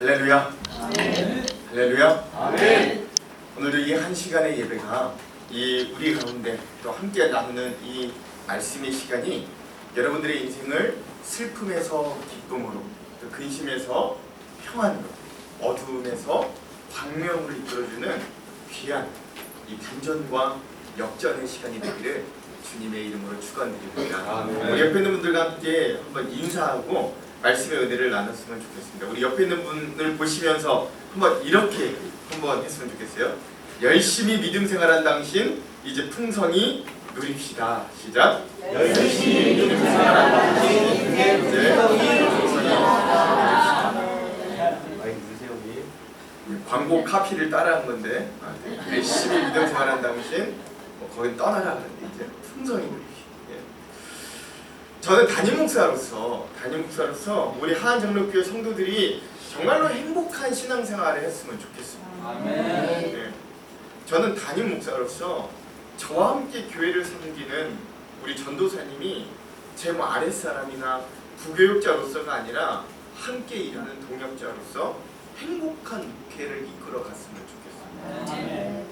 할렐루야. 아멘. 할렐루야. 아멘. 오늘도 이 한 시간의 예배가 이 우리 가운데 또 함께 나누는 이 말씀의 시간이 여러분들의 인생을 슬픔에서 기쁨으로, 또 근심에서 평안으로, 어두움에서 광명으로 이끌어주는 귀한 이 반전과 역전의 시간이 되기를 주님의 이름으로 축원드립니다. 아멘. 우리 옆에 있는 분들과 함께 한번 인사하고 말씀의 은혜를 나눴으면 좋겠습니다. 우리 옆에 있는 분을 보시면서 한번 이렇게 한번 했으면 좋겠어요. 열심히 믿음 생활한 당신 이제 풍성히 누립시다. 시작. 열심히 믿음 생활한 당신 이제 풍성히 누립시다. 마이크 드세요, 우리. 광고 카피를 따라한 건데 열심히 믿음 생활한 당신 거긴 떠나라 그랬는데 이제 풍성히 누립시다. 저는 담임 목사로서 우리 하안장로교회 성도들이 정말로 행복한 신앙생활을 했으면 좋겠습니다. 아멘. 네. 저는 담임 목사로서 저와 함께 교회를 섬기는 우리 전도사님이 제 아랫사람이나 부교육자로서가 아니라 함께 일하는 동역자로서 행복한 목회를 이끌어 갔으면 좋겠습니다. 아멘.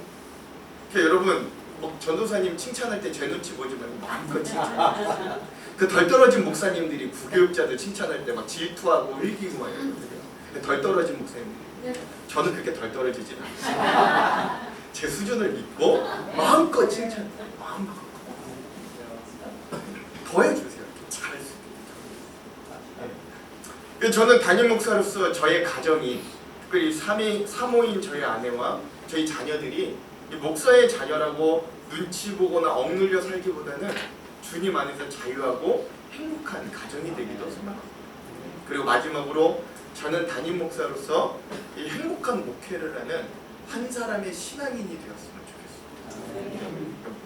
그러니까 여러분 전도사님 칭찬할 때 제 눈치 보지 말고 마음껏 칭찬. 그 덜 떨어진 목사님들이 부교육자들 칭찬할 때 막 질투하고 흘기고 막 이러거든요. 근데 덜 떨어진 목사님들이 저는 그렇게 덜 떨어지진 않아요. 제 수준을 믿고 마음껏 칭찬. 마음껏 더 해주세요. 이렇게 잘할 수 있게. 저는 담임 목사로서 저의 가정이 특별히 사모인 저희 아내와 저희 자녀들이 이 목사의 자녀라고 눈치 보거나 억눌려 살기보다는 주님 안에서 자유하고 행복한 가정이 되기도 소망합니다. 그리고 마지막으로 저는 담임 목사로서 이 행복한 목회를 하는 한 사람의 신앙인이 되었으면 좋겠습니다.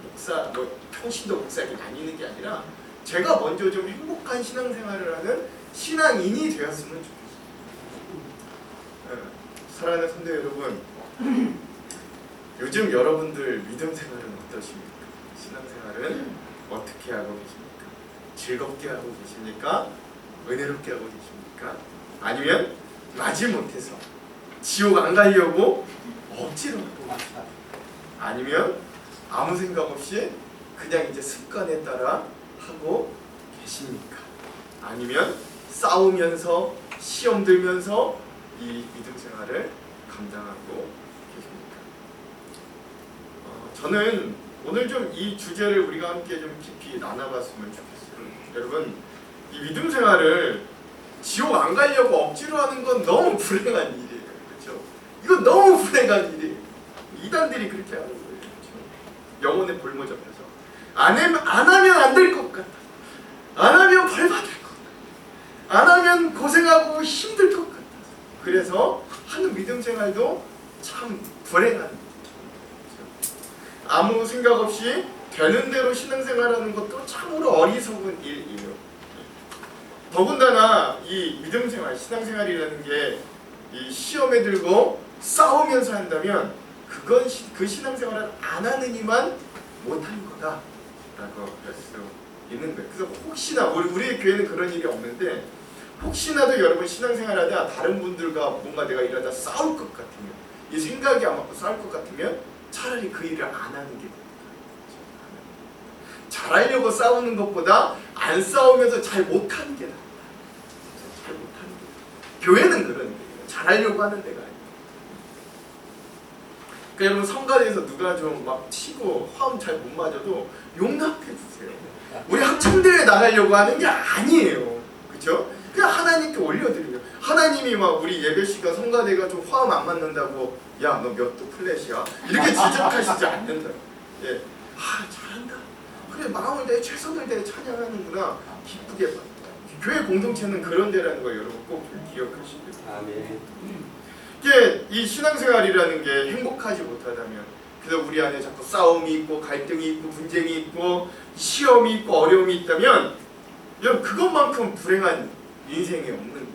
목사, 평신도 목사에게 나뉘는 게 아니라 제가 먼저 좀 행복한 신앙생활을 하는 신앙인이 되었으면 좋겠습니다. 사랑하는 성도 여러분, 요즘 여러분들 믿음 생활은 어떠십니까? 신앙생활은 어떻게 하고 계십니까? 즐겁게 하고 계십니까? 은혜롭게 하고 계십니까? 아니면 마지못해서 지옥 안 가려고 억지로 하고 계십니까? 아니면 아무 생각 없이 그냥 이제 습관에 따라 하고 계십니까? 아니면 싸우면서 시험 들면서 이 믿음 생활을 감당하고 계십니까? 저는 오늘 좀 이 주제를 우리가 함께 좀 깊이 나눠봤으면 좋겠어요. 여러분, 이 믿음 생활을 지옥 안 가려고 억지로 하는 건 너무 불행한 일이에요. 그렇죠? 이건 너무 불행한 일이에요. 이단들이 그렇게 하는 거예요. 그렇죠? 영혼의 볼모 잡혀서 안 하면 안 될 것 같다. 안 하면 벌 받을 것 같다. 안 하면 고생하고 힘들 것 같다. 그래서 하는 믿음 생활도 참 불행한 아무 생각 없이 되는 대로 신앙생활하는 것도 참으로 어리석은 일이에요. 더군다나 이 믿음생활, 신앙생활이라는 게 이 시험에 들고 싸우면서 한다면 그건 그 신앙생활을 안 하는 이만 못하는 거다라고 할 수 있는 거예요. 그래서 혹시나 우리 교회는 그런 일이 없는데 혹시나도 여러분 신앙생활하다 다른 분들과 뭔가 내가 일하다 싸울 것 같으면 이 생각이 안 맞고 싸울 것 같으면 차라리 그 일을 안 하는 게 됩니다. 잘하려고 싸우는 것보다 안 싸우면서 잘 못하는 게 낫다. 잘 못하는 게. 교회는 그런 데예요. 잘하려고 하는 데가 아니에요. 그러니까 여러분 성가대에서 누가 좀 막 치고 화음 잘 못 맞아도 용납해 주세요. 우리 합창대회 나가려고 하는 게 아니에요. 그렇죠? 그냥 하나님께 올려드려요. 하나님이 막 우리 예배 시간 성가대가 좀 화음 안 맞는다고 야 너 몇 도 플랫이야? 이렇게 지적하시지 않는다. 예, 잘한다. 그래 마음을 내 최선을 다해 찬양하는구나. 기쁘게 봐. 교회 공동체는 그런 데라는 거 여러분 꼭 기억하시고요. 아멘. 이게 이 신앙생활이라는 게 행복하지 못하다면 그래서 우리 안에 자꾸 싸움이 있고 갈등이 있고 분쟁이 있고 시험이 있고 어려움이 있다면 여러분 그것만큼 불행한 인생이 없는 거예요.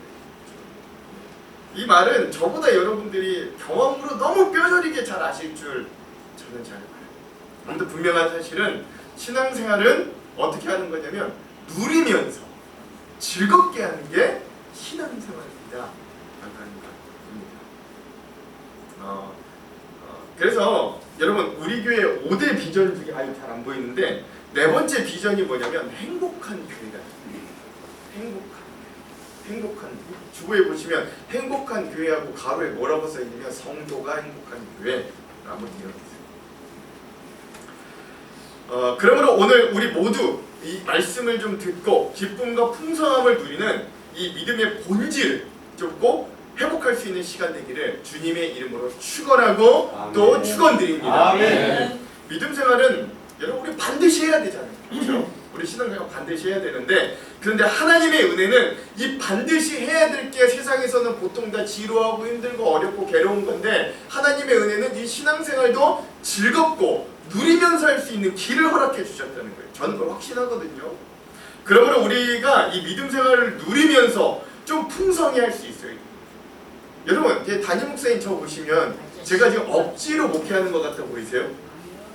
이 말은 저보다 여러분들이 경험으로 너무 뼈저리게 잘 아실 줄 저는 잘 알아요. 아무튼 분명한 사실은 신앙생활은 어떻게 하는 거냐면 누리면서 즐겁게 하는 게 신앙생활입니다. 그래서 여러분 우리 교회 5대 비전 중에 잘 안 보이는데 네 번째 비전이 뭐냐면 행복한 교회다. 행복한 주보에 보시면 행복한 교회하고 가로에 뭐라고 써있냐면 성도가 행복한 교회라고 되어 있어요. 그러므로 오늘 우리 모두 이 말씀을 좀 듣고 기쁨과 풍성함을 누리는 이 믿음의 본질을 쫓고 회복할 수 있는 시간 되기를 주님의 이름으로 축원하고 아멘. 또 축원드립니다. 아멘. 믿음 생활은 여러분 우리 반드시 해야 되잖아요. 그렇죠? 우리 신앙생활 반드시 해야 되는데 그런데 하나님의 은혜는 이 반드시 해야 될 게 세상에서는 보통 다 지루하고 힘들고 어렵고 괴로운 건데 하나님의 은혜는 이 신앙생활도 즐겁고 누리면서 할 수 있는 길을 허락해 주셨다는 거예요. 저는 그걸 확신하거든요. 그러므로 우리가 이 믿음 생활을 누리면서 좀 풍성히 할 수 있어요. 여러분 담임 목사님 저 보시면 제가 지금 억지로 목회하는 것 같아 보이세요?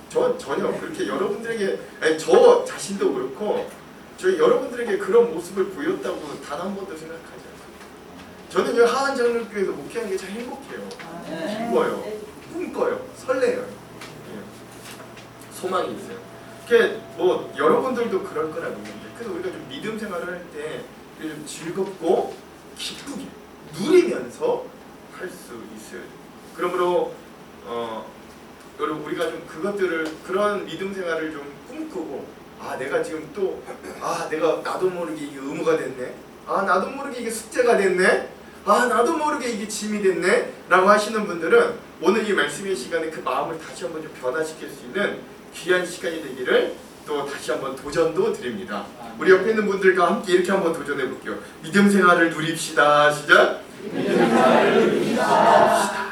저 전혀 그렇게 여러분들에게 저 자신도 그렇고 저 여러분들에게 그런 모습을 보였다고 단 한 번도 생각하지 않아요. 저는 이 하한장로교회에서 목회하는 게 참 행복해요. 기뻐요. 꿈꿔요. 설레요. 예. 소망이 있어요. 그게 뭐 여러분들도 그럴 거라 믿는데 그래서 우리가 좀 믿음 생활을 할 때 좀 즐겁고 기쁘게 누리면서 할 수 있어요. 그러므로 여러분 우리가 좀 그것들을 그런 믿음 생활을 좀 꿈꾸고 내가 지금 또 내가 나도 모르게 이게 의무가 됐네. 나도 모르게 이게 숙제가 됐네. 나도 모르게 이게 짐이 됐네. 라고 하시는 분들은 오늘 이 말씀의 시간에 그 마음을 다시 한번 좀 변화시킬 수 있는 귀한 시간이 되기를 또 다시 한번 도전도 드립니다. 우리 옆에 있는 분들과 함께 이렇게 한번 도전해 볼게요. 믿음 생활을 누립시다. 시작. 믿음 생활을 누립시다.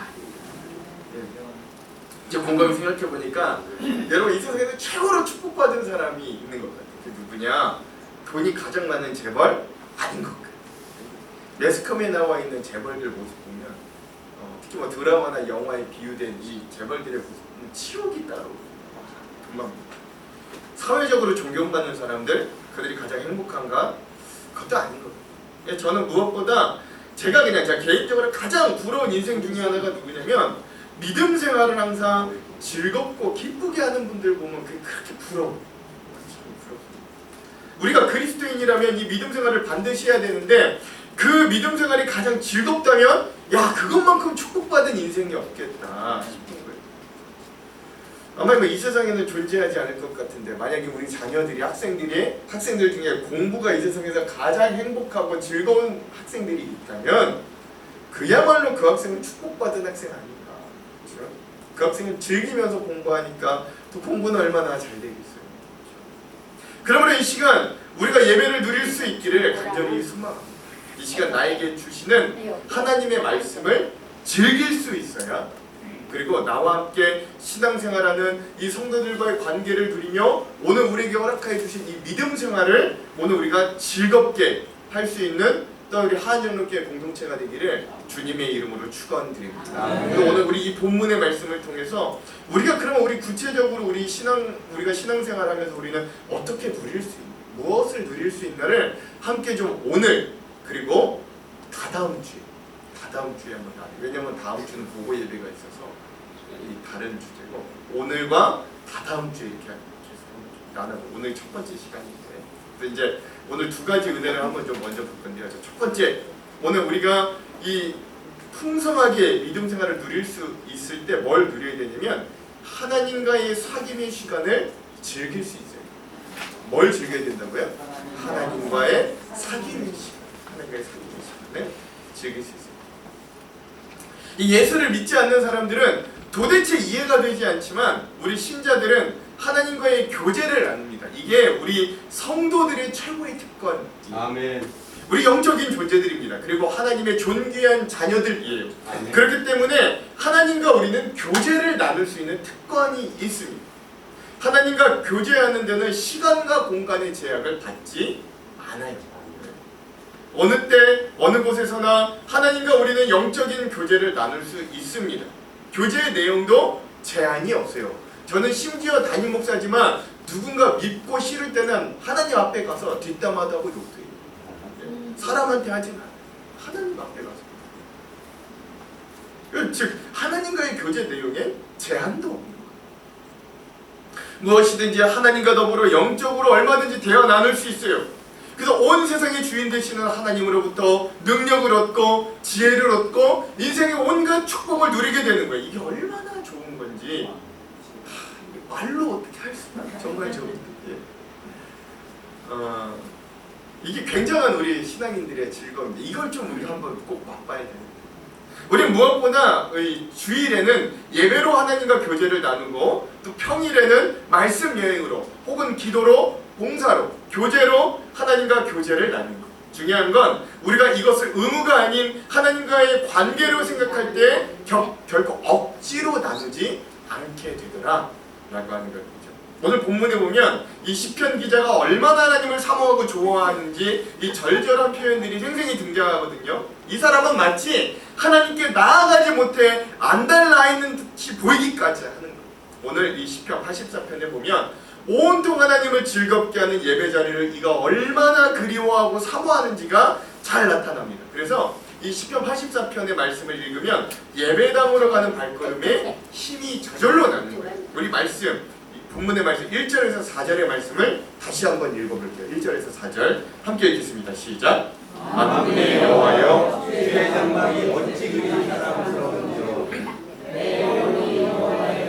이제 곰곰이 생각해 보니까 여러분 이 세상에서 최고로 축복받은 사람이 있는 것 같아요. 그게 누구냐? 돈이 가장 많은 재벌? 아닌 것 같아요. 매스컴에 나와 있는 재벌들 모습 보면 특히 뭐 드라마나 영화에 비유된 이 재벌들의 모습 보면 치욕이 따로 금방 사회적으로 존경받는 사람들 그들이 가장 행복한가? 그것도 아닌 것 같아요. 저는 무엇보다 제가 개인적으로 가장 부러운 인생 중에 하나가 누구냐면 믿음 생활을 항상 즐겁고 기쁘게 하는 분들 보면 그게 그렇게 부러워요. 우리가 그리스도인이라면 이 믿음 생활을 반드시 해야 되는데 그 믿음 생활이 가장 즐겁다면 그것만큼 축복받은 인생이 없겠다 싶은 거예요. 아마 이 세상에는 존재하지 않을 것 같은데 만약에 우리 자녀들이 학생들 중에 공부가 이 세상에서 가장 행복하고 즐거운 학생들이 있다면 그야말로 그 학생은 축복받은 학생 아닌가. 그렇죠? 그 학생은 즐기면서 공부하니까 또 공부는 얼마나 잘 되겠어요. 그러므로 이 시간 우리가 예배를 누릴 수 있기를 간절히 소망합니다. 이 시간 나에게 주시는 하나님의 말씀을 즐길 수 있어야 그리고 나와 함께 신앙생활하는 이 성도들과의 관계를 누리며 오늘 우리에게 허락해 주신 이 믿음 생활을 오늘 우리가 즐겁게 할 수 있는 또 우리 하한장로교회 공동체가 되기를 주님의 이름으로 축원드립니다. 또 오늘 우리 이 본문의 말씀을 통해서 우리가 그러면 우리 구체적으로 우리가 신앙생활하면서 우리는 어떻게 누릴 수 있는 무엇을 누릴 수 있나를 함께 좀 오늘 그리고 다다음 주에 한번 나눠요. 왜냐면 다음 주는 보고 예배가 있어서 이 다른 주제고 오늘과 다다음 주에 이렇게 나눠 오늘 첫 번째 시간인데 그래서 이제 오늘 두 가지 은혜를 한번 좀 먼저 볼 건데요. 첫 번째 오늘 우리가 이 풍성하게 믿음 생활을 누릴 수 있을 때 뭘 누려야 되냐면 하나님과의 사귐의 시간을 즐길 수 있어요. 뭘 즐겨야 된다고요? 하나님과의 사귐의 시간. 하나님과의 사귐의 시간을 즐길 수 있어요. 이 예수를 믿지 않는 사람들은 도대체 이해가 되지 않지만 우리 신자들은 하나님과의 교제를 나눕니다. 이게 우리 성도들의 최고의 특권. 아멘. 우리 영적인 존재들입니다. 그리고 하나님의 존귀한 자녀들이에요. 아멘. 그렇기 때문에 하나님과 우리는 교제를 나눌 수 있는 특권이 있습니다. 하나님과 교제하는 데는 시간과 공간의 제약을 받지 않아요. 어느 때 어느 곳에서나 하나님과 우리는 영적인 교제를 나눌 수 있습니다. 교제의 내용도 제한이 없어요. 저는 심지어 담임 목사지만 누군가 믿고 싫을 때는 하나님 앞에 가서 뒷담화도 하고 욕도 해요. 사람한테 하지 마. 하나님 앞에 가서. 즉 하나님과의 교제 내용에 제한도 없는 거예요. 무엇이든지 하나님과 더불어 영적으로 얼마든지 대화 나눌 수 있어요. 그래서 온 세상의 주인 되시는 하나님으로부터 능력을 얻고 지혜를 얻고 인생의 온갖 축복을 누리게 되는 거예요. 이게 얼마나 좋은 건지 말로 어떻게 할 수가 정말 좋은 게 이게 굉장한 우리 신앙인들의 즐거움인데 이걸 좀 우리 한번 꼭 맛봐야 돼요. 우리 무엇보다 주일에는 예배로 하나님과 교제를 나누고 또 평일에는 말씀 여행으로 혹은 기도로 봉사로 교제로 하나님과 교제를 나누는 것. 중요한 건 우리가 이것을 의무가 아닌 하나님과의 관계로 생각할 때 결코 억지로 나누지 않게 되더라 라고 하는 거죠. 오늘 본문에 보면 이 시편 기자가 얼마나 하나님을 사모하고 좋아하는지 이 절절한 표현들이 생생히 등장하거든요. 이 사람은 마치 하나님께 나아가지 못해 안달나 있는 듯이 보이기까지 하는 거예요. 오늘 이 시편 84편에 보면 온통 하나님을 즐겁게 하는 예배 자리를 이가 얼마나 그리워하고 사모하는지가 잘 나타납니다. 그래서 이 시편 84편의 말씀을 읽으면 예배당으로 가는 발걸음에 힘이 저절로 나는 거예요. 우리 말씀, 본문의 말씀 1절에서 4절의 말씀을 다시 한번 읽어볼게요. 1절에서 4절 함께 읽겠습니다. 시작. 만군의 여호와여 주의 장막이 어찌 그리 사랑스러운지요.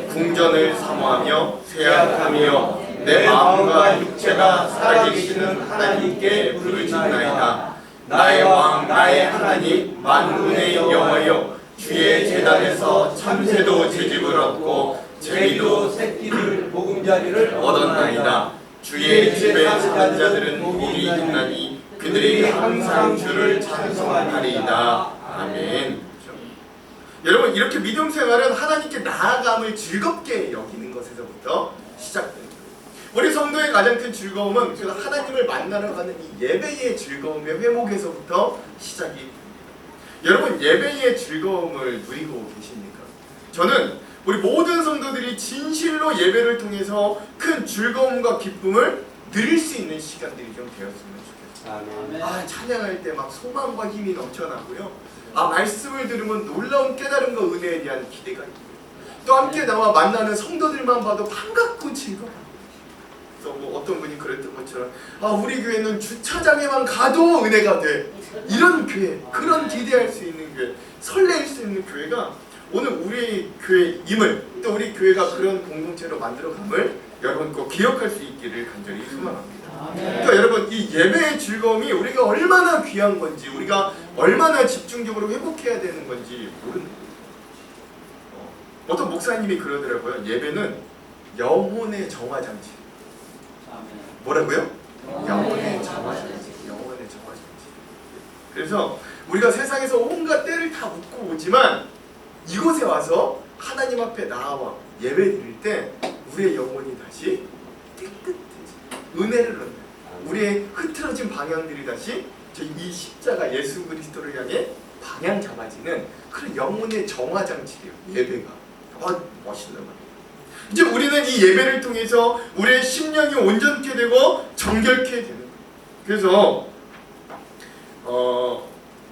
궁전을 사모하며 쇠약하며 내 마음과 육체가 살아계시는 하나님께 부르짖나이다. 나의 왕 나의 하나님 만군의 여호와여 주의 제단에서 참새도 제집을 얻고 제비도 새끼들 보금자리를 얻었나이다. 주의 집에 사는 자들은 복이 있나니 그들이 항상 주를 찬송하리이다. 아멘. 여러분 이렇게 믿음 생활은 하나님께 나아감을 즐겁게 여기는 것에서부터 시작됩니다. 우리 성도의 가장 큰 즐거움은 그가 하나님을 만나러 가는 이 예배의 즐거움의 회목에서부터 시작이 됩니다. 여러분 예배의 즐거움을 누리고 계십니까? 저는 우리 모든 성도들이 진실로 예배를 통해서 큰 즐거움과 기쁨을 누릴 수 있는 시간들이 좀 되었으면 좋겠어요. 찬양할 때 막 소망과 힘이 넘쳐나고요. 말씀을 들으면 놀라운 깨달음과 은혜에 대한 기대가 있고요. 또 함께 나와 만나는 성도들만 봐도 반갑고 즐거워. 그래서 뭐 어떤 분이 그랬던 것처럼 우리 교회는 주차장에만 가도 은혜가 돼. 이런 교회, 그런 기대할 수 있는 교회, 설레일 수 있는 교회가 오늘 우리 교회임을 또 우리 교회가 그런 공동체로 만들어감을 여러분 꼭 기억할 수 있기를 간절히 소망합니다. 그러니까 여러분 이 예배의 즐거움이 우리가 얼마나 귀한 건지 우리가 얼마나 집중적으로 회복해야 되는 건지 모르는 거예요. 어떤 목사님이 그러더라고요. 예배는 영혼의 정화장치. 뭐라고요? 영혼의 정화장치. 영혼의 정화장치. 그래서 우리가 세상에서 온갖 때를 다 묻고 오지만 이곳에 와서 하나님 앞에 나와 예배 드릴 때 우리의 영혼이 다시 깨끗해지 은혜를 얻는 우리의 흐트러진 방향들이 다시 이 십자가 예수 그리스도를 향해 방향 잡아지는 그런 영혼의 정화장치예요. 예배가 멋있는 말이에요. 이제 우리는 이 예배를 통해서 우리의 심령이 온전케 되고 정결케 되는 거예요. 그래서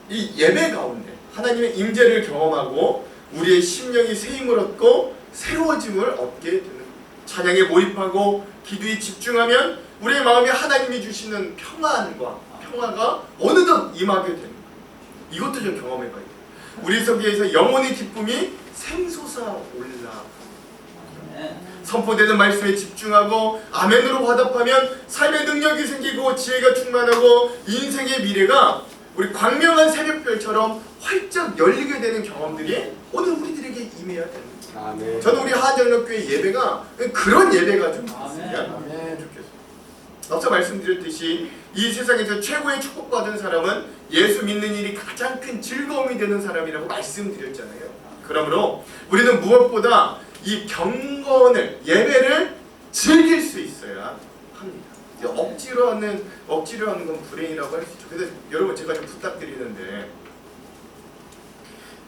이 예배 가운데 하나님의 임재를 경험하고 우리의 심령이 새 힘을 얻고 새로워짐을 얻게 되는 거예요. 찬양에 몰입하고 기도에 집중하면 우리의 마음에 하나님이 주시는 평화가 어느덧 임하게 되는 거예요. 이것도 좀 경험해봐야 돼요. 우리 속에서 영혼의 기쁨이 샘솟아 올라 선포되는 말씀에 집중하고 아멘으로 화답하면 삶의 능력이 생기고 지혜가 충만하고 인생의 미래가 우리 광명한 새벽별처럼 활짝 열리게 되는 경험들이 오늘 우리들에게 임해야 됩니다. 저는 우리 하정역교회 예배가 그런 예배가 좀 있으면 좋겠어요. 앞서 말씀드렸듯이 이 세상에서 최고의 축복받은 사람은 예수 믿는 일이 가장 큰 즐거움이 되는 사람이라고 말씀드렸잖아요. 그러므로 우리는 무엇보다 이 경건을 예배를 즐길 수 있어야 합니다. 억지로 하는 건 불행이라고 할 수 있죠. 그래서 여러분 제가 좀 부탁드리는데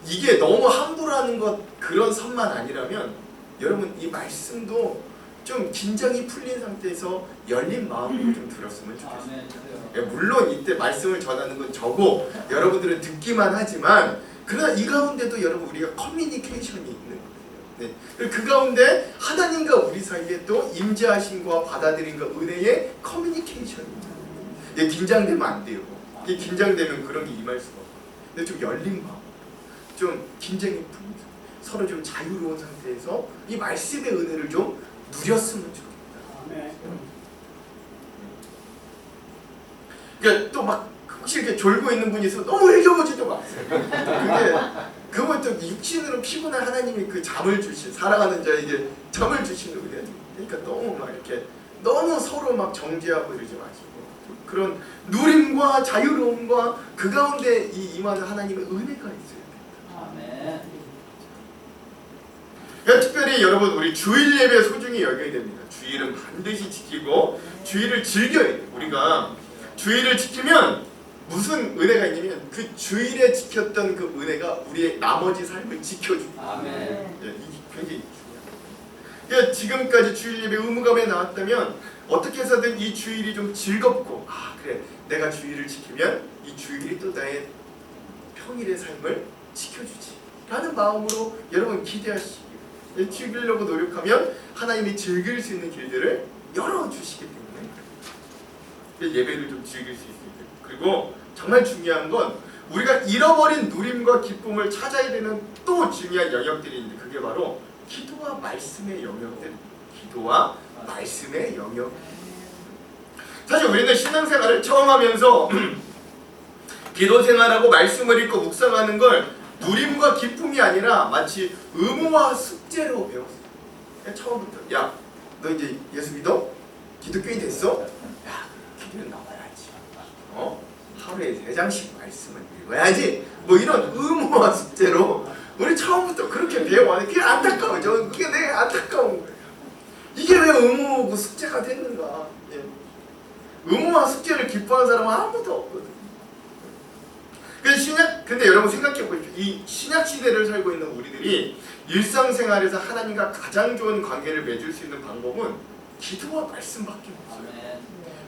이게 너무 함부로 하는 것 그런 선만 아니라면 여러분 이 말씀도 좀 긴장이 풀린 상태에서 열린 마음으로 좀 들었으면 좋겠어요. 물론 이때 말씀을 전하는 건 저고 여러분들은 듣기만 하지만 그러나 이 가운데도 여러분 우리가 커뮤니케이션이 있는 거예요. 네. 그 가운데 하나님과 우리 사이에 또 임재하심과 받아들임과 은혜의 커뮤니케이션이 있어요. 네, 긴장되면 안 돼요. 이게 긴장되면 그런 게 임할 수가 없어요. 근데 좀 열린 마음, 좀 긴장의 분위기, 서로 좀 자유로운 상태에서 이 말씀의 은혜를 좀 누렸으면 좋겠다. 그러니까 또 막 혹시 이렇게 졸고 있는 분이 있으면 너무 일겨보지도 마세요. 그것도 육신으로 피곤한 하나님이 그 잠을 주신, 살아가는 자에게 잠을 주시는 은혜. 그러니까 너무 막 이렇게 너무 서로 막 정죄하고 이러지 마시고 그런 누림과 자유로움과 그 가운데 임하는 하나님의 은혜가 있어요. 아멘. 그러니까 특별히 여러분 우리 주일 예배 소중히 여겨야 됩니다. 주일은 반드시 지키고 주일을 즐겨야 돼요. 우리가 주일을 지키면 무슨 은혜가 있냐면 그 주일에 지켰던 그 은혜가 우리의 나머지 삶을 지켜줍니다. 아멘. 네, 이게 굉장히 중요합니다. 그러니까 지금까지 주일 예배 의무감에 나왔다면 어떻게 해서든 이 주일이 좀 즐겁고 그래 내가 주일을 지키면 이 주일이 또 나의 평일의 삶을 지켜주지 라는 마음으로 여러분 기대하시기 즐기려고 노력하면 하나님이 즐길 수 있는 길들을 열어주시기 때문에 예배를 좀 즐길 수 있어요. 그리고 정말 중요한 건 우리가 잃어버린 누림과 기쁨을 찾아야 되는 또 중요한 영역들이 있는데 그게 바로 기도와 말씀의 영역들. 기도와 말씀의 영역. 사실 우리는 신앙생활을 처음 하면서 기도 생활하고 말씀을 읽고 묵상하는 걸 누림과 기쁨이 아니라 마치 의무와 숙제로 배웠어요. 처음부터 야, 너 이제 예수 믿어? 기도 꽤 됐어? 야, 기도는 나와야지. 하루에 3장씩 말씀을 읽어야지. 뭐 이런 의무와 숙제로 우리 처음부터 그렇게 배워왔는데 그게 안타까워져. 그게 내 안타까운 거예요. 이게 왜 의무고 숙제가 됐는가? 예. 의무와 숙제를 기뻐하는 사람은 아무도 없거든. 근데 여러분 생각해 보십시오. 이 신약 시대를 살고 있는 우리들이 일상생활에서 하나님과 가장 좋은 관계를 맺을 수 있는 방법은 기도와 말씀밖에 없어요.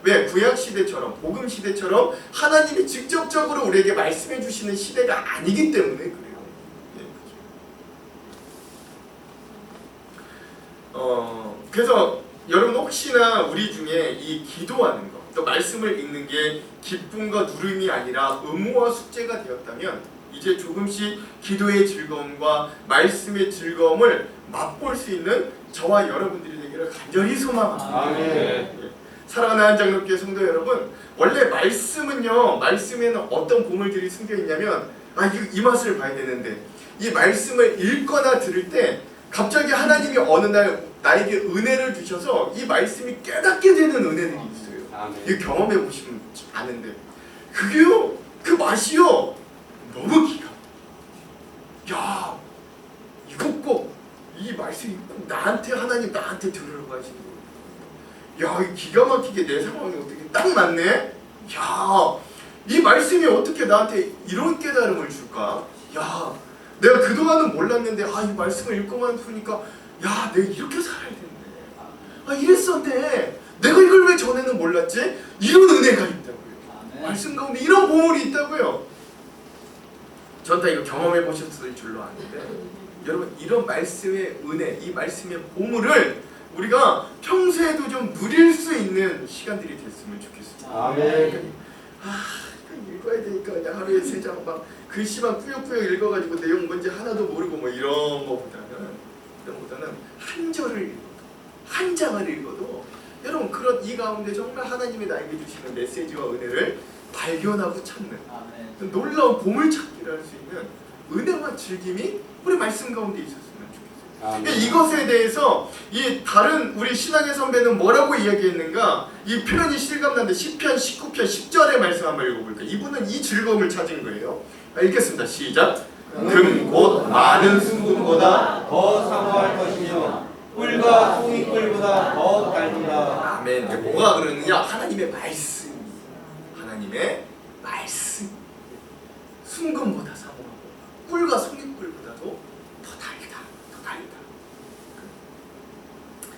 왜? 구약 시대처럼 복음 시대처럼 하나님이 직접적으로 우리에게 말씀해 주시는 시대가 아니기 때문에 그래요. 그래서 여러분 혹시나 우리 중에 이 기도하는 것, 또 말씀을 읽는 게 기쁨과 누름이 아니라 의무와 숙제가 되었다면 이제 조금씩 기도의 즐거움과 말씀의 즐거움을 맛볼 수 있는 저와 여러분들이 되기를 간절히 소망합니다. 아멘. 사랑하는 한장로교회 성도 여러분, 원래 말씀은요, 말씀에는 어떤 보물들이 숨겨 있냐면 이 맛을 봐야 되는데 이 말씀을 읽거나 들을 때 갑자기 하나님이 어느 날 나에게 은혜를 주셔서 이 말씀이 깨닫게 되는 은혜들이 있어요. 아멘. 이거 경험해 보시면 아는데 그게요, 그 맛이요 너무 기가. 야, 이거 꼭 이 말씀이 꼭 나한테 하나님 나한테 들으라고 하시는 거예요. 야, 이 기가 막히게 내 상황이 어떻게 딱 맞네. 야, 이 말씀이 어떻게 나한테 이런 깨달음을 줄까? 야, 내가 그동안은 몰랐는데 이 말씀을 읽고만 보니까 야, 내가 이렇게 살아야 되는데 이랬었는데 내가 이걸 왜 전에는 몰랐지? 이런 은혜가 있다고요. 아멘. 말씀 가운데 이런 보물이 있다고요. 전 다 이거 경험해 보셨을 줄로 아는데 여러분 이런 말씀의 은혜, 이 말씀의 보물을 우리가 평소에도 좀 누릴 수 있는 시간들이 됐으면 좋겠습니다. 아멘. 읽어야 되니까 그냥 하루에 3장 막 글씨만 꾸역꾸역 읽어가지고 내용 뭔지 하나도 모르고 뭐 이런 거보다는 한 절을 읽어도, 한 장을 읽어도 여러분 그런 이 가운데 정말 하나님이 나에게 주시는 메시지와 은혜를 발견하고 찾는 아멘. 놀라운 보물찾기를 할 수 있는 은혜와 즐김이 우리 말씀 가운데 있었으면 좋겠어요. 아멘. 이것에 대해서 이 다른 우리 신앙의 선배는 뭐라고 이야기했는가? 이 표현이 실감나는데 시편 19편 10절의 말씀 한번 읽어볼까요? 이분은 이 즐거움을 찾은 거예요. 읽겠습니다. 시작. 금 곧 많은 순금보다 더 사모할 것이며 꿀과 송이꿀보다 더 달다. 아멘. 뭐가 그러느냐? 하나님의 말씀. 하나님의 말씀. 순금보다 사모하고 꿀과 송이꿀보다도 더 달다. 더 달다.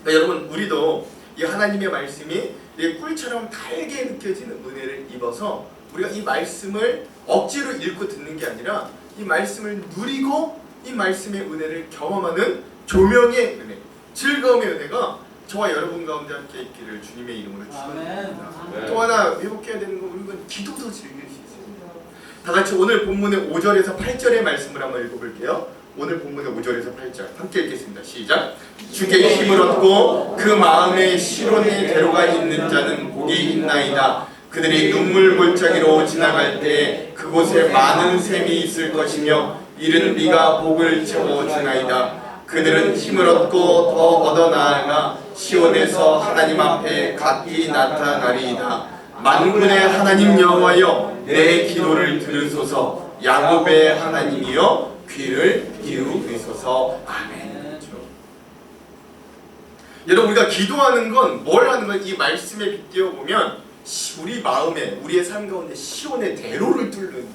그러니까 여러분 우리도 이 하나님의 말씀이 내 꿀처럼 달게 느껴지는 은혜를 입어서 우리가 이 말씀을 억지로 읽고 듣는 게 아니라 이 말씀을 누리고 이 말씀의 은혜를 경험하는 조명의 은혜, 즐거움의 은혜가 저와 여러분 가운데 함께 있기를 주님의 이름으로 축원합니다. 또 하나 회복해야 되는 건 우리는 기도도 즐길 수 있습니다. 다 같이 오늘 본문의 5절에서 8절의 말씀을 한번 읽어볼게요. 오늘 본문의 5절에서 8절 함께 읽겠습니다. 시작. 주께 힘을 얻고 그 마음에 실온의 대로가 있는 자는 복이 있나이다. 그들이 눈물 골짜기로 지나갈 때 그곳에 많은 샘이 있을 것이며 이른 비가 복을 채워주나이다. 그들은 힘을 얻고 더 얻어 나아가 시온에서 하나님 앞에 각기 나타나리이다. 만군의 하나님 여호와여 내 기도를 들으소서. 야곱의 하나님이여 귀를 기울이소서. 아멘. 그렇죠? 여러분 우리가 기도하는 건 뭘 하는 건 이 말씀에 빗대어 보면 우리 마음에 우리의 삶 가운데 시온의 대로를 뚫는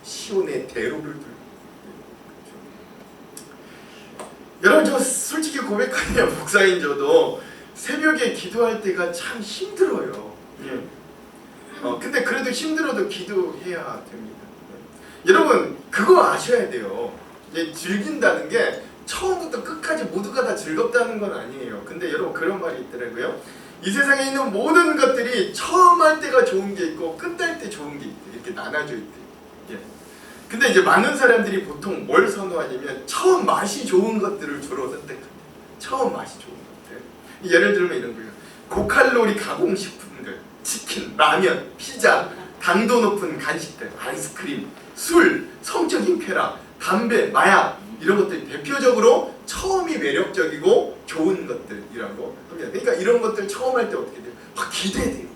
시온의 대로를 뚫는 여러분 저 솔직히 고백하면 목사인 저도 새벽에 기도할 때가 참 힘들어요. 근데 그래도 힘들어도 기도해야 됩니다. 여러분 그거 아셔야 돼요. 이제 즐긴다는 게 처음부터 끝까지 모두가 다 즐겁다는 건 아니에요. 근데 여러분 그런 말이 있더라고요. 이 세상에 있는 모든 것들이 처음 할 때가 좋은 게 있고 끝날 때 좋은 게 있대. 이렇게 나눠져 있대. 근데 이제 많은 사람들이 보통 뭘 선호하냐면 처음 맛이 좋은 것들을 주로 선택합니다. 처음 맛이 좋은 것들. 예를 들면 이런 거예요. 고칼로리 가공식품들, 치킨, 라면, 피자, 당도 높은 간식들, 아이스크림, 술, 성적인 쾌락, 담배, 마약 이런 것들이 대표적으로 처음이 매력적이고 좋은 것들이라고 합니다. 그러니까 이런 것들 처음 할 때 어떻게 돼요? 막 기대돼요.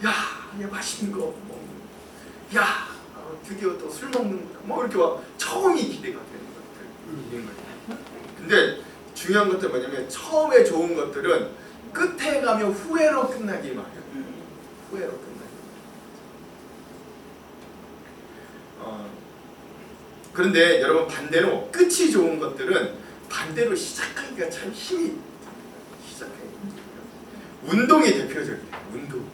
야, 맛있는 거 먹는 거. 야, 드디어 또 술 먹는구나. 뭐 이렇게 막 처음이 기대가 되는 것들인 거예요. 근데 중요한 것들 뭐냐면 처음에 좋은 것들은 끝에 가면 후회로 끝나기 마련. 후회로 끝나기 마련. 그런데 여러분 반대로 끝이 좋은 것들은 반대로 시작하기가 참 힘이 시작하기 운동이 대표적이에요. 운동.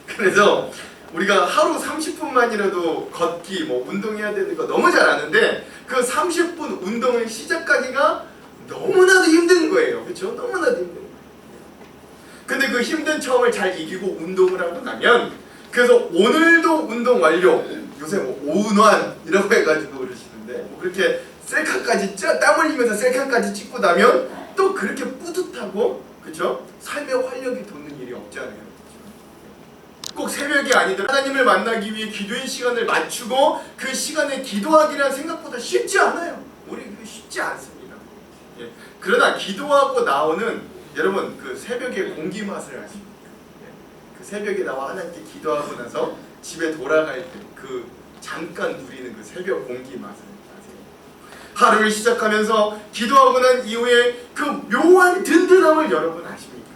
그래서 우리가 하루 30분만이라도 걷기, 뭐 운동해야 되는 거 너무 잘 아는데 그 30분 운동을 시작하기가 너무나도 힘든 거예요. 그렇죠? 너무나도 힘든 거예요. 근데 그 힘든 처음을 잘 이기고 운동을 하고 나면 그래서 오늘도 운동 완료. 요새 뭐 오운환이라고 해가지고 그러시는데 뭐 그렇게 셀카까지 땀 흘리면서 셀카까지 찍고 나면 또 그렇게 뿌듯하고 그렇죠? 삶의 활력이 돋는 일이 없잖아요. 꼭 새벽이 아니더라도 하나님을 만나기 위해 기도의 시간을 맞추고 그 시간에 기도하기란 생각보다 쉽지 않아요. 우리 쉽지 않습니다. 예. 그러나 기도하고 나오는 여러분 그 새벽의 공기 맛을 아십니까? 예. 그 새벽에 나와 하나님께 기도하고 나서 집에 돌아갈 때 그 잠깐 누리는 그 새벽 공기 맛을 아세요? 하루를 시작하면서 기도하고 난 이후에 그 묘한 든든함을 여러분 아십니까?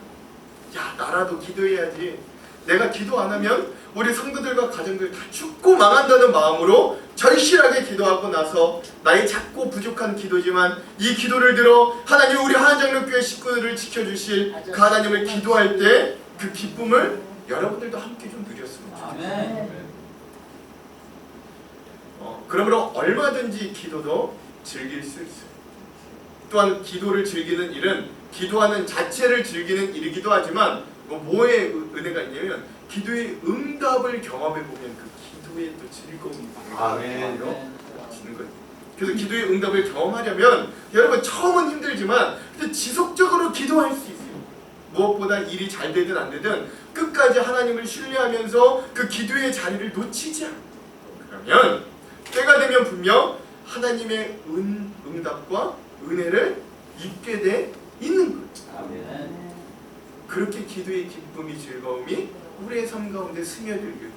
야, 나라도 기도해야지. 내가 기도 안 하면 우리 성도들과 가정들 다 죽고 망한다는 마음으로 절실하게 기도하고 나서 나의 작고 부족한 기도지만 이 기도를 들어 하나님 우리 하나장로교회 식구들을 지켜주실 그 하나님을 기도할 때 그 기쁨을 여러분들도 함께 좀 누렸으면 좋겠습니다. 그러므로 얼마든지 기도도 즐길 수 있어요. 또한 기도를 즐기는 일은 기도하는 자체를 즐기는 일이기도 하지만 뭐의 은혜가 있냐면 기도의 응답을 경험해 보면 그 기도의 또 즐거움이 지는 거예요. 그래서 기도의 응답을 경험하려면 여러분 처음은 힘들지만 근데 지속적으로 기도할 수 있어요. 무엇보다 일이 잘 되든 안 되든 끝까지 하나님을 신뢰하면서 그 기도의 자리를 놓치지 않고 그러면 때가 되면 분명 하나님의 응답과 은혜를 입게 돼 있는 거예요. 아멘. 그렇게 기도의 기쁨이 즐거움이 우리의 삶 가운데 스며들게 됩니다.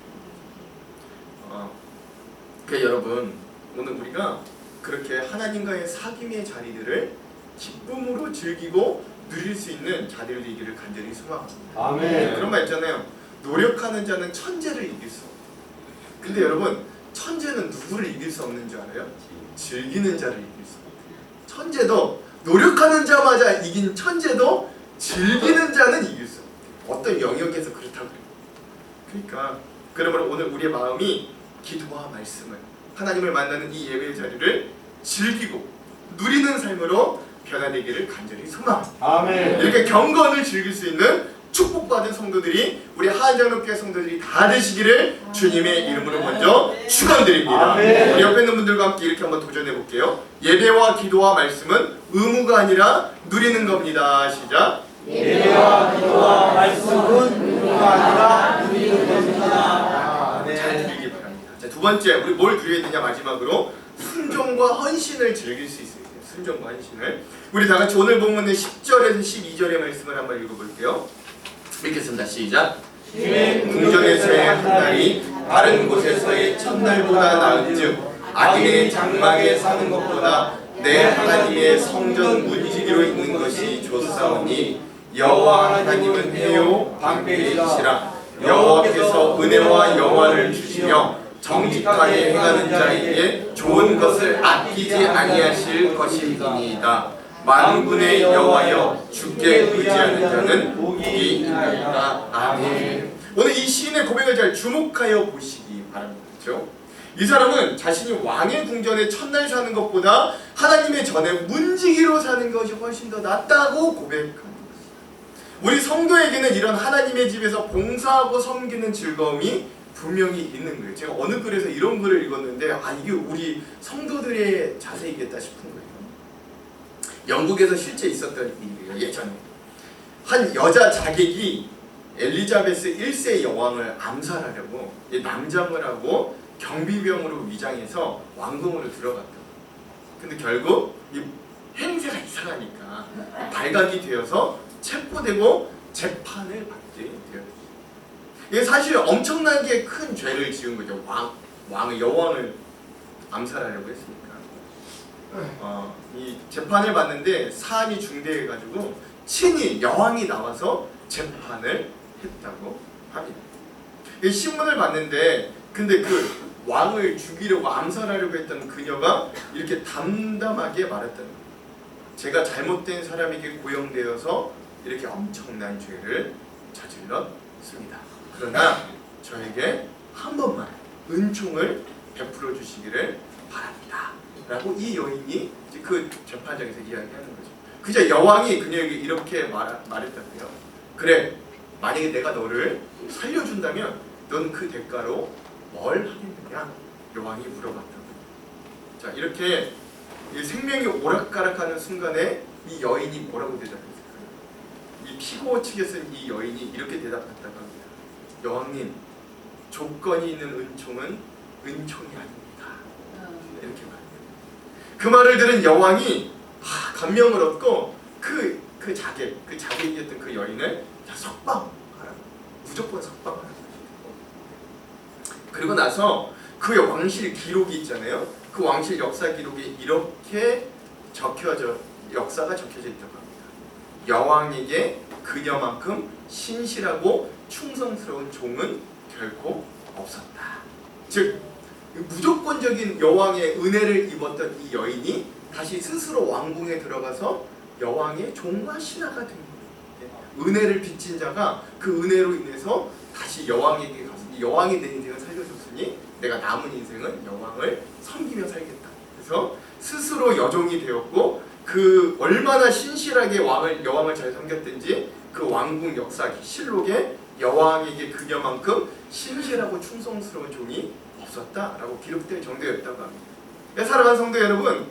그러니까 여러분 오늘 우리가 그렇게 하나님과의 사귐의 자리들을 기쁨으로 즐기고 누릴 수 있는 자리를 되기를 간절히 소망합니다. 아멘. 그런 말 있잖아요. 노력하는 자는 천재를 이길 수 없다. 근데 여러분 천재는 누구를 이길 수 없는 줄 알아요? 즐기는 자를 이길 수 없다. 천재도 노력하는 자마저 이긴 천재도 즐기는 자는 이길 수 없다. 어떤 영역에서 그렇다고 그래요. 그러니까 그러므로 오늘 우리의 마음이 기도와 말씀을 하나님을 만나는 이 예배의 자리를 즐기고 누리는 삶으로 변화되기를 간절히 소망합니다. 아멘. 이렇게 경건을 즐길 수 있는 축복받은 성도들이 우리 하안장로교회 성도들이 다 되시기를 주님의 이름으로 먼저 축원드립니다. 아멘. 우리 옆에 있는 분들과 함께 이렇게 한번 도전해 볼게요. 예배와 기도와 말씀은 의무가 아니라 누리는 겁니다. 시작. 예배와 기도와 말씀은 의무가 아니라 누리는 겁니다. 잘 들리기 바랍니다. 자, 두 번째, 우리 뭘 누려야 되냐? 마지막으로 순종과 헌신을 즐길 수 있어요. 순종과 헌신을. 우리 다 같이 오늘 본문의 10절에서 12절의 말씀을 한번 읽어볼게요. 읽겠습니다. 시작. 궁전에서의 한 날이 다른 곳에서의 첫날보다 나은즉 아기의 장막에 사는 것보다 내 하나님의 성전 문지기로 있는 것이 좋사오니 여호와 하나님은 해요 방패이시라. 여호와께서 은혜와 영화를 주시며 정직하게 행하는 자에게 좋은 것을 아끼지 아니하실 것이니이다. 만군의 여호와여 주께 의지하는 자는 복이 있나이다. 아멘. 오늘 이 시인의 고백을 잘 주목하여 보시기 바랍니다. 그렇죠? 이 사람은 자신이 왕의 궁전에 첫날 사는 것보다 하나님의 전에 문지기로 사는 것이 훨씬 더 낫다고 고백하는 것입니다. 우리 성도에게는 이런 하나님의 집에서 봉사하고 섬기는 즐거움이 분명히 있는 거예요. 제가 어느 글에서 이런 글을 읽었는데 이게 우리 성도들의 자세이겠다 싶은 거예요. 영국에서 실제 있었던 일이에요. 예전에 한 여자 자객이 엘리자베스 1세 여왕을 암살하려고 남장을 하고 경비병으로 위장해서 왕궁으로 들어갔다. 근데 결국 이 행세가 이상하니까 발각이 되어서 체포되고 재판을 받게 되었어요. 이게 사실 엄청나게 큰 죄를 지은 거죠. 왕의 여왕을 암살하려고 했으니까. 이 재판을 받는데 사안이 중대해가지고 친히 여왕이 나와서 재판을 했다고 합니다. 이 신문을 봤는데 근데 그 왕을 죽이려고 암살하려고 했던 그녀가 이렇게 담담하게 말했다는 거예요. 제가 잘못된 사람에게 고용되어서 이렇게 엄청난 죄를 저질렀습니다. 그러나 저에게 한 번만 은총을 베풀어 주시기를 바랍니다. 라고 이 여인이 그 재판장에서 이야기하는 거죠. 그저 여왕이 그녀에게 이렇게 말했다고요. 그래, 만약에 내가 너를 살려준다면 넌 그 대가로 뭘 하겠느냐? 여왕이 물어봤다고. 자, 이렇게 생명이 오락가락하는 순간에 이 여인이 뭐라고 대답했을까요? 이 피고 측에서 이 여인이 이렇게 대답했다고 합니다. 여왕님, 조건이 있는 은총은 은총이 아닙니다. 이렇게 말해요. 그 말을 들은 여왕이 감명을 얻고 그 자객이었던 그 여인을 석방하라고, 무조건 석방하라고. 그리고 나서 그 왕실 기록이 있잖아요. 그 왕실 역사 기록에 이렇게 역사가 적혀져 있다고 합니다. 여왕에게 그녀만큼 신실하고 충성스러운 종은 결코 없었다. 즉 무조건적인 여왕의 은혜를 입었던 이 여인이 다시 스스로 왕궁에 들어가서 여왕의 종과 신하가 된 거예요. 은혜를 빚진 자가 그 은혜로 인해서 다시 여왕에게 가서 여왕이 내 인생을 살려줬으니 내가 남은 인생은 여왕을 섬기며 살겠다. 그래서 스스로 여종이 되었고 그 얼마나 신실하게 여왕을 잘 섬겼든지 그 왕궁 역사 실록에 여왕에게 그녀만큼 신실하고 충성스러운 종이 없었다라고 기록될 정도였다고 합니다. 사랑하는 성도 여러분,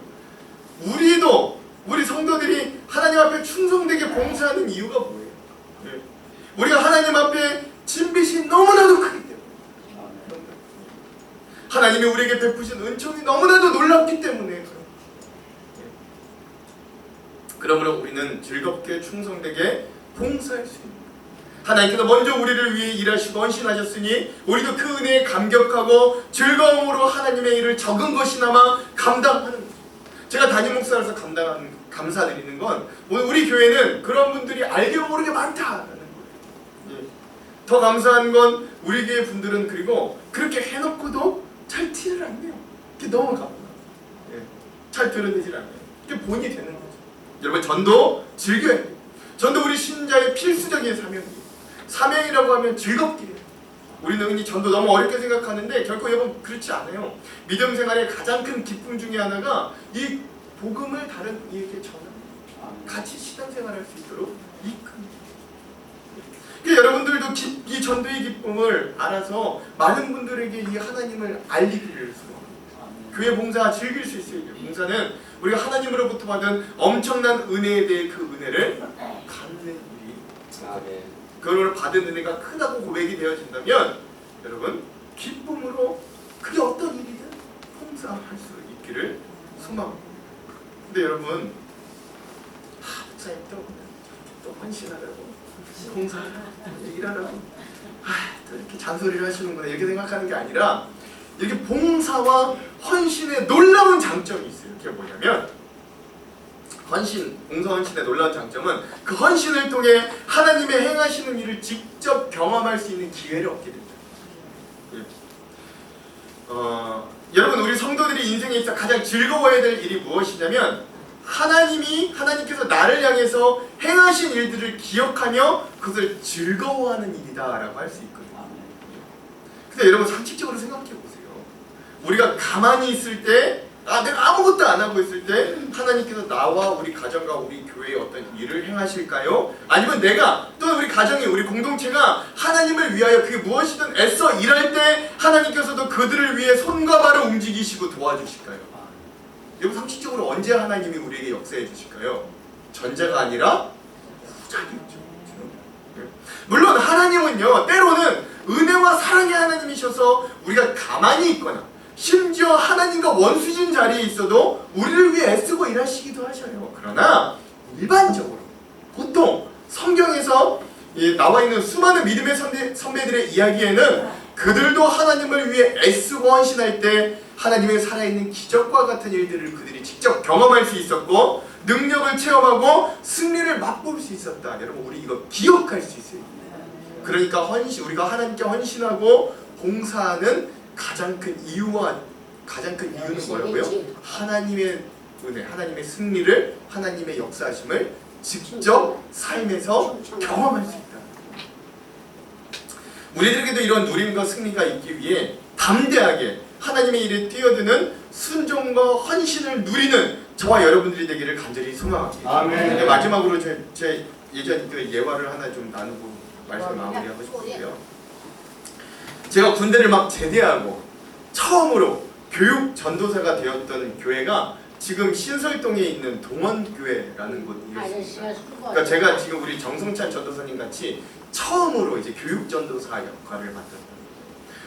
우리 성도들이 하나님 앞에 충성되게 봉사하는 이유가 뭐예요? 우리가 하나님 앞에 진빚이 너무나도 크기 때문에, 하나님이 우리에게 베푸신 은총이 너무나도 놀랍기 때문에 그러므로 우리는 즐겁게 충성되게 봉사할 수 있는, 하나님께서 먼저 우리를 위해 일하시고 헌신하셨으니 우리도 그 은혜에 감격하고 즐거움으로 하나님의 일을 적은 것이나마 감당하는 거죠. 제가 담임 목사로서 감사드리는 건 오늘 우리 교회는 그런 분들이 알게 모르게 많다라는 거예요. 더 감사한 건 우리 교회 분들은 그리고 그렇게 해놓고도 잘 티를 안 내요. 그게 너무 감사해요. 잘 드러내질 않아요. 그게 본이 되는 거죠. 여러분, 전도 즐겨야 돼요. 전도 우리 신자의 필수적인 사명이에요. 사명이라고 하면 즐겁게 해요. 우리는 흔히 전도 너무 어렵게 생각하는데 결코 여러분 그렇지 않아요. 믿음 생활의 가장 큰 기쁨 중에 하나가 이 복음을 다른 이에게 전하는, 같이 신앙생활할 수 있도록 이끄는. 그러니까 여러분들도 이 전도의 기쁨을 알아서 많은 분들에게 이 하나님을 알리기를 소원합니다. 교회 봉사 즐길 수 있어요. 봉사는 우리가 하나님으로부터 받은 엄청난 은혜에 대해 그 은혜를 갚는 일이, 그걸 받은 은혜가 크다고 고백이 되어진다면 여러분 기쁨으로 그게 어떤 일이든 봉사할 수 있기를 소망합니다. 근데 여러분 목사님 또 헌신하라고, 봉사하라고, 일하라고, 또 이렇게 잔소리를 하시는구나 이렇게 생각하는 게 아니라, 이렇게 봉사와 헌신의 놀라운 장점이 있어요. 그게 뭐냐면 봉사 헌신의 놀라운 장점은 그 헌신을 통해 하나님의 행하시는 일을 직접 경험할 수 있는 기회를 얻게 된다. 여러분 우리 성도들이 인생에 있어 가장 즐거워해야 될 일이 무엇이냐면 하나님께서 나를 향해서 행하신 일들을 기억하며 그것을 즐거워하는 일이다라고 할 수 있거든요. 근데 여러분 상식적으로 생각해 보세요. 우리가 가만히 있을 때, 내가 아무것도 안 하고 있을 때 하나님께서 나와 우리 가정과 우리 교회에 어떤 일을 행하실까요? 아니면 내가 또는 우리 가정이, 우리 공동체가 하나님을 위하여 그게 무엇이든 애써 일할 때 하나님께서도 그들을 위해 손과 발을 움직이시고 도와주실까요? 여러분 상식적으로 언제 하나님이 우리에게 역사해 주실까요? 전자가 아니라 후자겠죠. 물론 하나님은요 때로는 은혜와 사랑의 하나님이셔서 우리가 가만히 있거나 심지어 하나님과 원수진 자리에 있어도 우리를 위해 애쓰고 일하시기도 하셔요. 그러나 일반적으로 보통 성경에서 나와 있는 수많은 믿음의 선배들의 이야기에는 그들도 하나님을 위해 애쓰고 헌신할 때 하나님의 살아있는 기적과 같은 일들을 그들이 직접 경험할 수 있었고 능력을 체험하고 승리를 맛볼 수 있었다. 여러분 우리 이거 기억할 수 있어요. 그러니까 우리가 하나님께 헌신하고 봉사하는 가장 큰 이유는 뭐라고요? 하나님의 은혜, 하나님의 승리를, 하나님의 역사하심을 직접 삶에서 경험할 수 있다. 우리들에게도 이런 누림과 승리가 있기 위해 담대하게 하나님의 일에 뛰어드는 순종과 헌신을 누리는 저와 여러분들이 되기를 간절히 소망합니다. 아멘. 마지막으로 제 예전 그 예화를 하나 좀 나누고 말씀 마무리하고 싶은데요. 제가 군대를 막 제대하고 처음으로 교육 전도사가 되었던 교회가 지금 신설동에 있는 동원교회라는 곳이었습니다. 그러니까 제가 지금 우리 정성찬 전도사님 같이 처음으로 이제 교육 전도사 역할을 맡았던 거예요.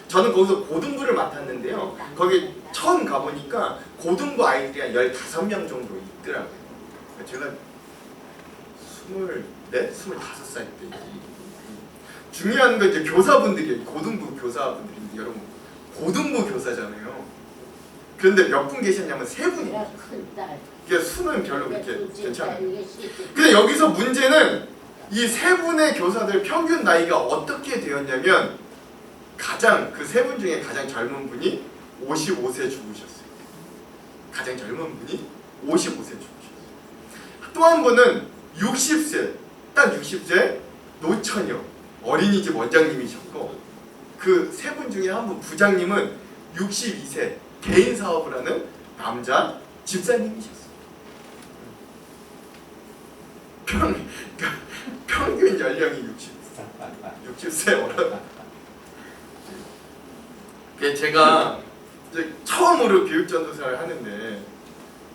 저는 거기서 고등부를 맡았는데요. 거기 처음 가보니까 고등부 아이들이 한 15명 정도 있더라고요. 제가 24, 25살 때. 중요한 건 이제 교사분들이, 고등부 교사분들인데 여러분 고등부 교사잖아요. 그런데 몇 분 계셨냐면 3분이에요. 이게 수는 별로 그렇게 괜찮아요. 근데 여기서 문제는 이 3분의 교사들 평균 나이가 어떻게 되었냐면 가장 그 3분 중에 가장 젊은 분이 55세 죽으셨어요. 가장 젊은 분이 55세 죽으셨어요. 또 한 분은 60세, 딱 60세 노처녀 어린이집 원장님이셨고 그 3분 중에 한 분 부장님은 62세 개인 사업을 하는 남자 집사님이셨어요. 평균 연령이 60세 어른. 제가 이제 처음으로 교육전도사를 하는데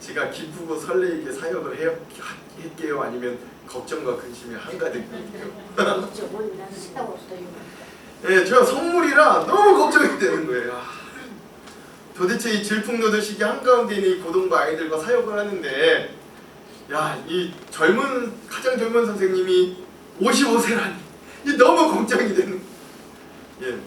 제가 기쁘고 설레이게 사역을 할게요? 아니면 걱정과 근심이 한가득이에요. 네, 제가 선물이라 너무 걱정이 되는 거예요. 도대체 이 질풍노도 시기 한가운데 있는 이 고등부 아이들과 사역을 하는데 이 가장 젊은 선생님이 55세라니 이 너무 걱정이 되는 거예요.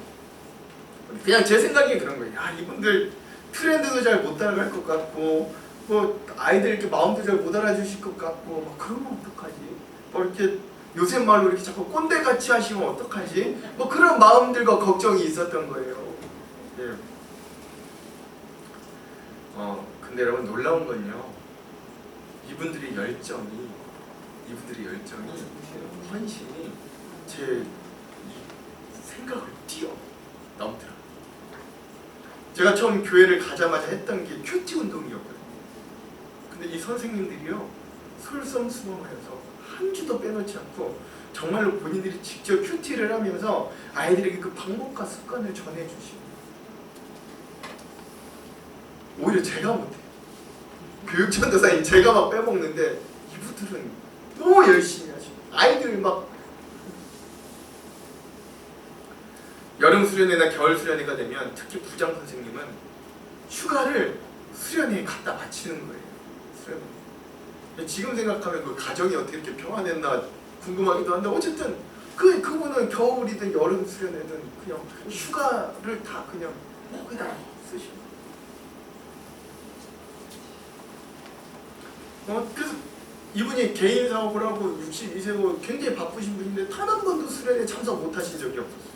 그냥 제 생각이 그런 거예요. 이분들 트렌드도 잘 못 따라갈 것 같고 뭐 아이들 이렇게 마음도 잘 못 알아주실 것 같고 막 그러면 어떡하지? 뭐 이렇게 요새 말로 이렇게 자꾸 꼰대같이 하시면 어떡하지? 뭐 그런 마음들과 걱정이 있었던 거예요. 근데 여러분 놀라운 건요. 이분들의 열정이 헌신이 제 생각을 넘더라고요. 제가 처음 교회를 가자마자 했던 게 큐티 운동이었거든요. 근데 이 선생님들이요, 솔선수범하여서 한 주도 빼놓지 않고 정말로 본인들이 직접 큐티를 하면서 아이들에게 그 방법과 습관을 전해주시고, 오히려 제가 못해요. 교육전도사인 제가 막 빼먹는데 이분들은 너무 열심히 하시고, 아이들 막 여름 수련회나 겨울 수련회가 되면 특히 부장 선생님은 휴가를 수련회에 갖다 바치는 거예요. 수련회. 지금 생각하면 그 가정이 어떻게 이렇게 평안했나 궁금하기도 한데, 어쨌든 그분은 겨울이든 여름 수련회든 그냥 휴가를 다 그냥 거기다 쓰시고. 그래서 이분이 개인 사업을 하고 62세고 굉장히 바쁘신 분인데 단 한 번도 수련회에 참석 못 하신 적이 없었어요.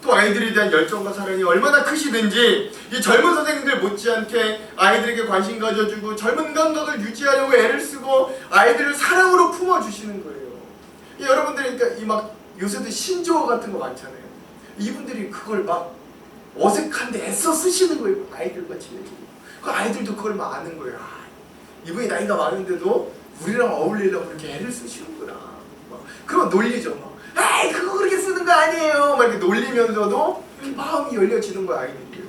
또 아이들에 대한 열정과 사랑이 얼마나 크시든지 이 젊은 선생님들 못지않게 아이들에게 관심 가져주고 젊은 감각을 유지하려고 애를 쓰고 아이들을 사랑으로 품어주시는 거예요. 여러분들이 그러니까 이 막 요새도 신조어 같은 거 많잖아요. 이분들이 그걸 막 어색한데 애써 쓰시는 거예요. 아이들과 지내고. 그 아이들도 그걸 막 아는 거예요. 아, 이분이 나이가 많은데도 우리랑 어울리려고 이렇게 애를 쓰시는구나. 막 그러면 놀리죠. 막. 에이 그거 그렇게 쓰는 거 아니에요. 막 이렇게 놀리면서도 마음이 열려지는 거야, 아이들이.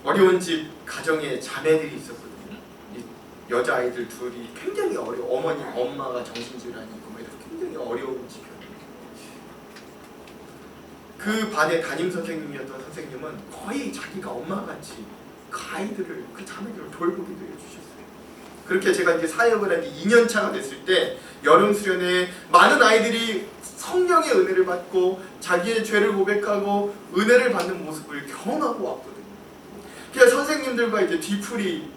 어려운 집 가정에 자매들이 있었거든요. 이 여자아이들 둘이 굉장히 어려워. 엄마가 정신질환이 있고 막 이래서 굉장히 어려운 집이었어요. 그 반의 담임 선생님이었던 선생님은 거의 자기가 엄마같이 그 아이들을, 그 자매들을 돌보기도 해주셨어요. 그렇게 제가 이제 사역을 한 지 2년 차가 됐을 때 여름 수련회에 많은 아이들이 성령의 은혜를 받고 자기의 죄를 고백하고 은혜를 받는 모습을 경험하고 왔거든요. 그래서 선생님들과 이제 뒤풀이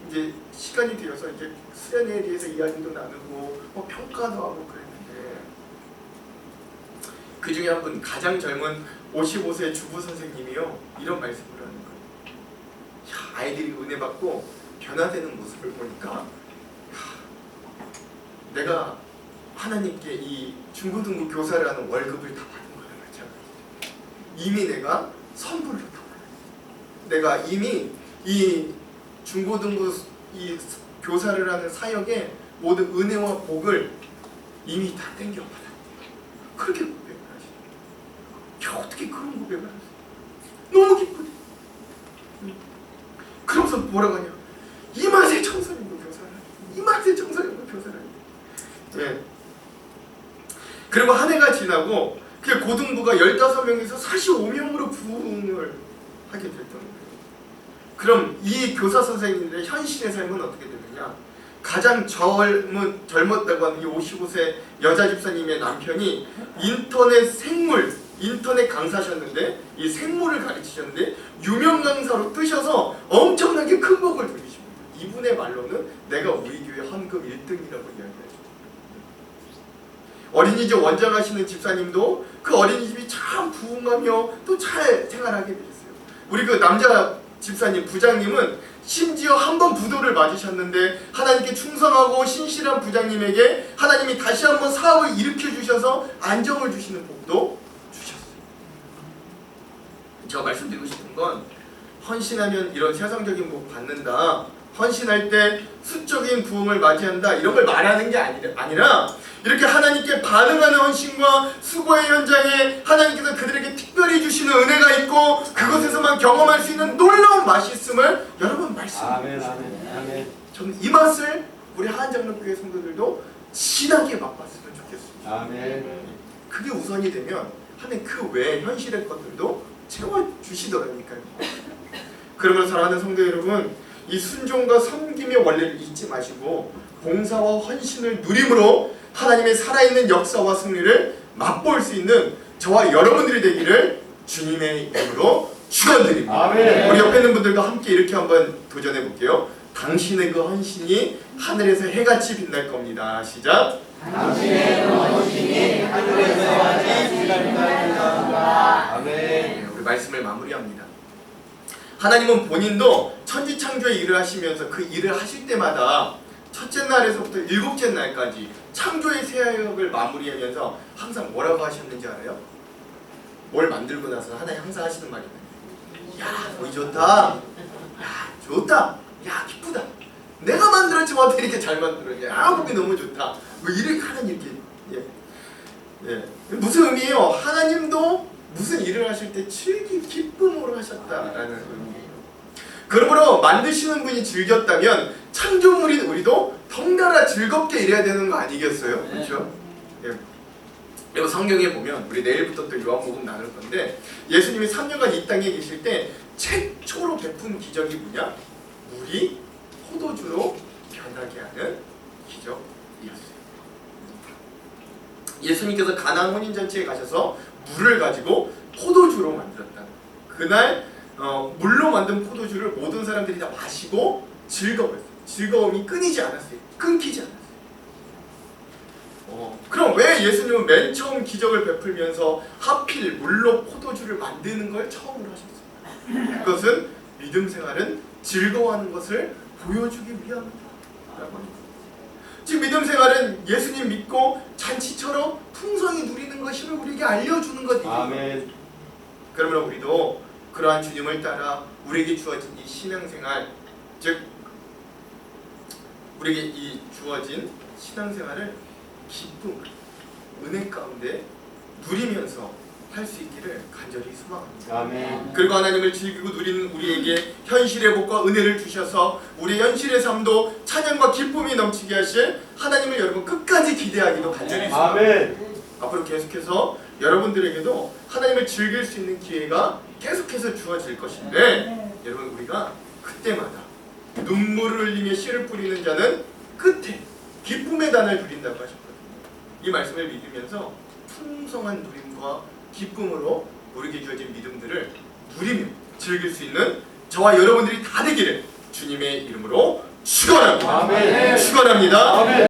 이제 시간이 되어서 이제 수련회에 대해서 이야기도 나누고 뭐 평가도 하고 그랬는데, 그 중에 한 분 가장 젊은 55세 주부 선생님이요, 이런 말씀을 하는 거예요. 야, 아이들이 은혜 받고 변화되는 모습을 보니까 내가 하나님께 이 중고등부 교사를 하는 월급을 다 받은 거랑 마찬가지야. 이미 내가 선물을 다 받았어. 내가 이미 이 중고등부 이 교사를 하는 사역의 모든 은혜와 복을 이미 다 땡겨받았대. 그렇게 고백을 하시죠. 야, 어떻게 그런 고백을 하세요? 너무 기쁘대. 그러면서 뭐라고 하냐? 이 맛의 청소년부 교사라. 이 맛의 청소년부 교사라. 네. 그리고 한 해가 지나고 그 고등부가 15명에서 45명으로 부흥을 하게 됐던 거예요. 그럼 이 교사 선생님들의 현실의 삶은 어떻게 되느냐? 가장 젊었다고 하는 이 55세 여자 집사님의 남편이 인터넷 강사셨는데, 이 생물을 가르치셨는데 유명 강사로 뜨셔서 엄청나게 큰 복을 누리십니다. 이분의 말로는 내가 우리 교회 헌금 1등이라고 이야기하죠. 어린이집 원장하시는 집사님도 그 어린이집이 참 부흥하며 또 잘 생활하게 되셨어요. 우리 그 남자 집사님, 부장님은 심지어 한 번 부도를 맞으셨는데 하나님께 충성하고 신실한 부장님에게 하나님이 다시 한번 사업을 일으켜 주셔서 안정을 주시는 복도 주셨어요. 제가 말씀드리고 싶은 건, 헌신하면 이런 세상적인 복 받는다, 헌신할 때 수적인 부흥을 맞이한다, 이런 걸 말하는 게 아니라 이렇게 하나님께 반응하는 헌신과 수고의 현장에 하나님께서 그들에게 특별히 주시는 은혜가 있고 그것에서만 경험할 수 있는 놀라운 맛이 있음을 여러분 말씀드립니다. 저는 이 맛을 우리 하안장로교회 성도들도 진하게 맛봤으면 좋겠습니다. 아멘. 그게 우선이 되면 하나님 그 외의 현실의 것들도 채워주시더라니까요. 그러면 사랑하는 성도 여러분, 이 순종과 섬김의 원리를 잊지 마시고 봉사와 헌신을 누림으로 하나님의 살아있는 역사와 승리를 맛볼 수 있는 저와 여러분들이 되기를 주님의 이름으로 축원드립니다. 아멘. 우리 옆에 있는 분들과 함께 이렇게 한번 도전해 볼게요. 당신의 그 헌신이 하늘에서 해같이 빛날 겁니다. 시작. 당신의 그 헌신이 하늘에서 하늘 빛납니다. 아멘. 우리 말씀을 마무리합니다. 하나님은 본인도 천지창조의 일을 하시면서 그 일을 하실 때마다 첫째 날에서부터 일곱째 날까지 창조의 새하역을 마무리하면서 항상 뭐라고 하셨는지 알아요? 뭘 만들고 나서 하나님 항상 하시는 말이 야, 보기 좋다. 야, 좋다. 야, 기쁘다. 내가 만들었지만 어떻게 이렇게 잘 만들었냐. 야, 보기 너무 좋다. 뭐 이렇게 하나님 이렇게 예. 무슨 의미예요? 하나님도 무슨 일을 하실 때 기쁨으로 하셨다라는 의미예요. 그러므로 만드시는 분이 즐겼다면 창조물인 우리도 덩달아 즐겁게 일해야 되는 거 아니겠어요? 그렇죠? 예. 그리고 성경에 보면 우리 내일부터 또 요한복음 나눌 건데 예수님이 3년간 이 땅에 계실 때 최초로 베푼 기적이 뭐냐? 물이 포도주로 변하게 하는 기적이었어요. 예수님께서 가나안 혼인잔치에 가셔서 물을 가지고 포도주로 만들었다. 그날 물로 만든 포도주를 모든 사람들이 다 마시고 즐거웠어요. 즐거움이 끊이지 않았어요. 끊기지 않았어요. 그럼 왜 예수님은 맨 처음 기적을 베풀면서 하필 물로 포도주를 만드는 걸 처음으로 하셨어요? 그것은 믿음 생활은 즐거워하는 것을 보여주기 위함이다. 즉 믿음 생활은 예수님 믿고 잔치처럼 풍성히 누리는 것임을 우리에게 알려주는 것입니다. 아멘. 그러면 우리도 그러한 주님을 따라 우리에게 주어진 이 신앙생활, 즉 우리에게 이 주어진 신앙생활을 기쁨, 은혜 가운데 누리면서 할 수 있기를 간절히 소망합니다. 아멘. 그리고 하나님을 즐기고 누리는 우리에게 현실의 복과 은혜를 주셔서 우리 현실의 삶도 찬양과 기쁨이 넘치게 하실 하나님을 여러분 끝까지 기대하기도 간절히 소망합니다. 아멘. 앞으로 계속해서 여러분들에게도 하나님을 즐길 수 있는 기회가 계속해서 주어질 것인데 여러분 우리가 그때마다 눈물을 흘리며 씨를 뿌리는 자는 끝에 기쁨의 단을 누린다고 하셨거든요. 이 말씀을 믿으면서 풍성한 누림과 기쁨으로 우리에게 주어진 믿음들을 누리며 즐길 수 있는 저와 여러분들이 다 되기를 주님의 이름으로 축원합니다. 아멘. 축원합니다. 아멘.